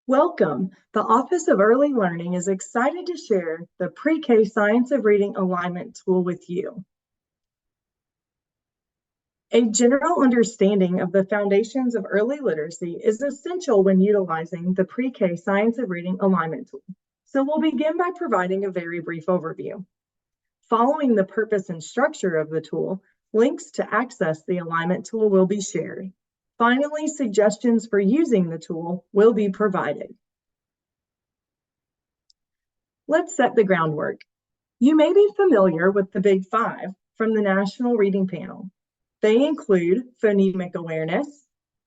Welcome. The Office of Early Learning is excited to share the Pre-K Science of Reading Alignment tool with you. A general understanding of the foundations of early literacy is essential when utilizing the Pre-K Science of Reading Alignment tool. So we'll begin by providing a very brief overview. Following the purpose and structure of the tool, links to access the alignment tool will be shared. Finally, suggestions for using the tool will be provided. Let's set the groundwork. You may be familiar with the Big Five from the National Reading Panel. They include phonemic awareness,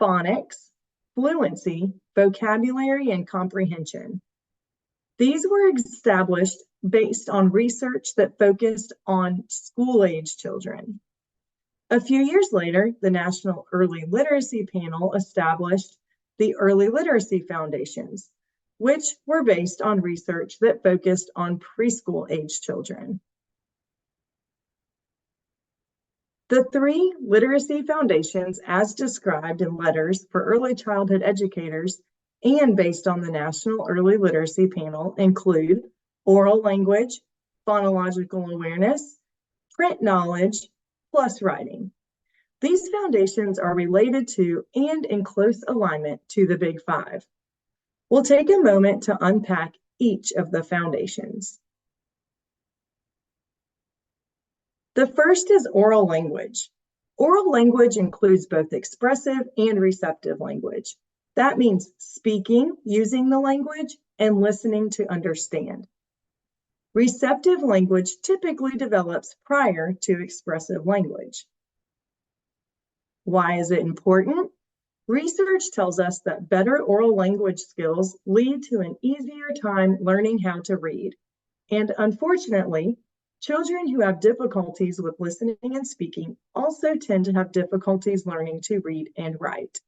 phonics, fluency, vocabulary, and comprehension. These were established based on research that focused on school-age children. A few years later, the National Early Literacy Panel established the Early Literacy Foundations, which were based on research that focused on preschool-age children. The three literacy foundations, as described in letters for early childhood educators and based on the National Early Literacy Panel, include oral language, phonological awareness, print knowledge, plus writing. These foundations are related to and in close alignment to the Big Five. We'll take a moment to unpack each of the foundations. The first is oral language. Oral language includes both expressive and receptive language. That means speaking, using the language, and listening to understand. Receptive language typically develops prior to expressive language. Why is it important? Research tells us that better oral language skills lead to an easier time learning how to read. And unfortunately, children who have difficulties with listening and speaking also tend to have difficulties learning to read and write.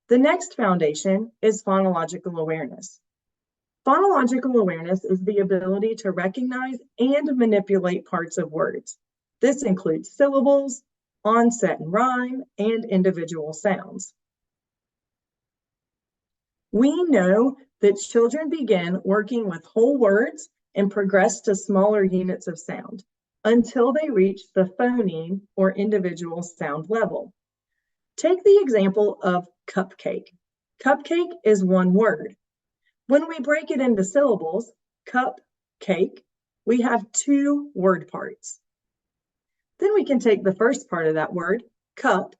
The next foundation is phonological awareness. Phonological awareness is the ability to recognize and manipulate parts of words. This includes syllables, onset and rhyme, and individual sounds. We know that children begin working with whole words and progress to smaller units of sound until they reach the phoneme or individual sound level. Take the example of cupcake. Cupcake is one word. When we break it into syllables, cupcake, we have two word parts. Then we can take the first part of that word, cup,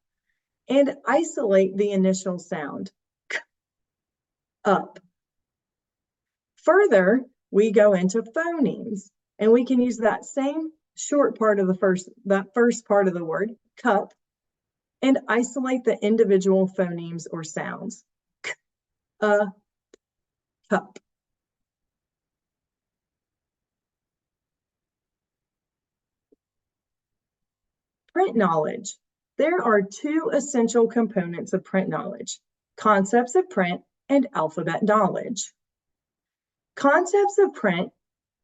and isolate the initial sound, k, up. Further, we go into phonemes, and we can use that same short part of the first part of the word, cup, and isolate the individual phonemes or sounds, k, cup. Print knowledge. There are two essential components of print knowledge, concepts of print and alphabet knowledge. Concepts of print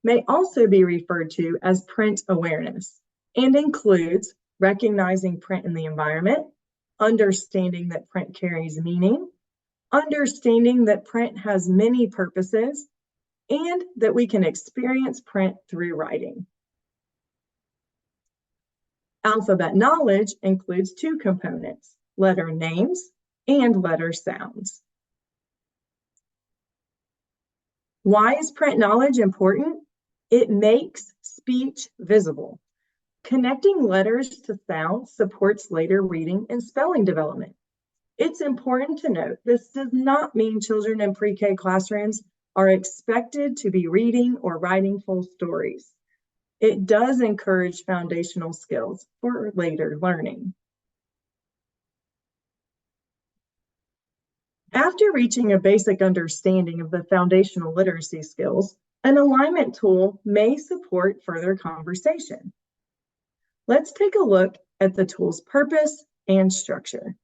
may also be referred to as print awareness and includes recognizing print in the environment, understanding that print carries meaning, understanding that print has many purposes, and that we can experience print through writing. Alphabet knowledge includes two components, letter names and letter sounds. Why is print knowledge important? It makes speech visible. Connecting letters to sounds supports later reading and spelling development. It's important to note this does not mean children in pre-K classrooms are expected to be reading or writing full stories. It does encourage foundational skills for later learning. After reaching a basic understanding of the foundational literacy skills, an alignment tool may support further conversation. Let's take a look at the tool's purpose and structure.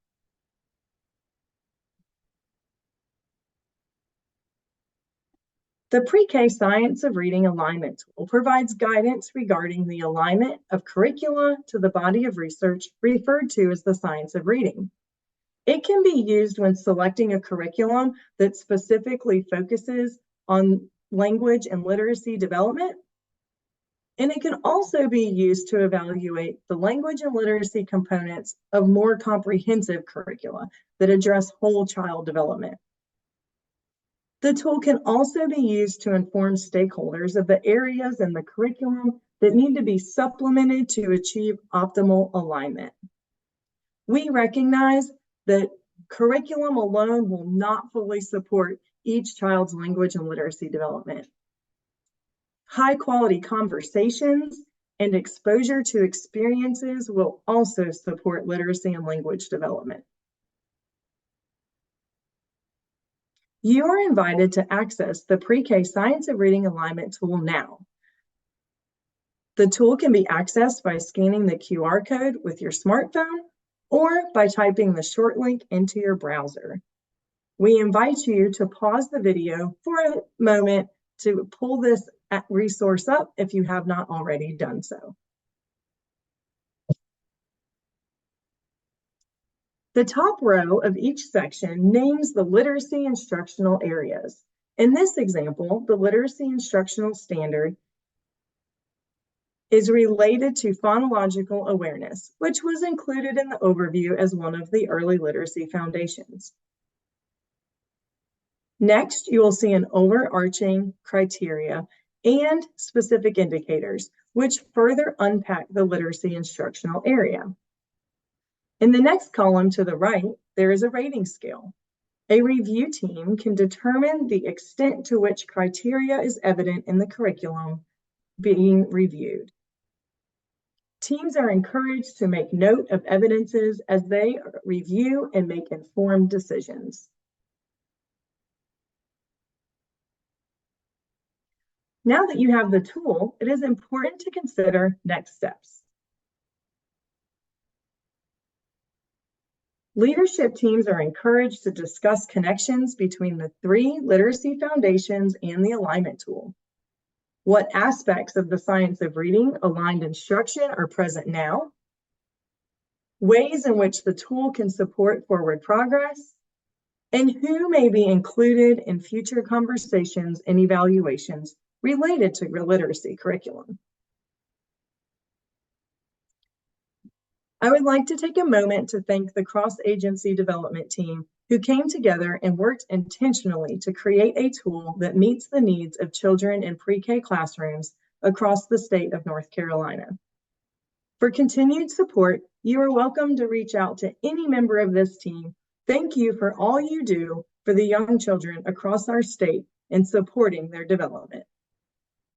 The Pre-K Science of Reading Alignment tool provides guidance regarding the alignment of curricula to the body of research referred to as the science of reading. It can be used when selecting a curriculum that specifically focuses on language and literacy development. And it can also be used to evaluate the language and literacy components of more comprehensive curricula that address whole child development. The tool can also be used to inform stakeholders of the areas in the curriculum that need to be supplemented to achieve optimal alignment. We recognize that curriculum alone will not fully support each child's language and literacy development. High quality conversations and exposure to experiences will also support literacy and language development. You are invited to access the Pre-K Science of Reading Alignment tool now. The tool can be accessed by scanning the QR code with your smartphone or by typing the short link into your browser. We invite you to pause the video for a moment to pull this resource up if you have not already done so. The top row of each section names the literacy instructional areas. In this example, the literacy instructional standard is related to phonological awareness, which was included in the overview as one of the early literacy foundations. Next, you will see an overarching criteria and specific indicators, which further unpack the literacy instructional area. In the next column to the right, there is a rating scale. A review team can determine the extent to which criteria is evident in the curriculum being reviewed. Teams are encouraged to make note of evidences as they review and make informed decisions. Now that you have the tool, it is important to consider next steps. Leadership teams are encouraged to discuss connections between the 3 literacy foundations and the alignment tool. What aspects of the science of reading aligned instruction are present now? Ways in which the tool can support forward progress? And who may be included in future conversations and evaluations related to literacy curriculum? I would like to take a moment to thank the cross-agency development team who came together and worked intentionally to create a tool that meets the needs of children in pre-K classrooms across the state of North Carolina. For continued support, you are welcome to reach out to any member of this team. Thank you for all you do for the young children across our state in supporting their development.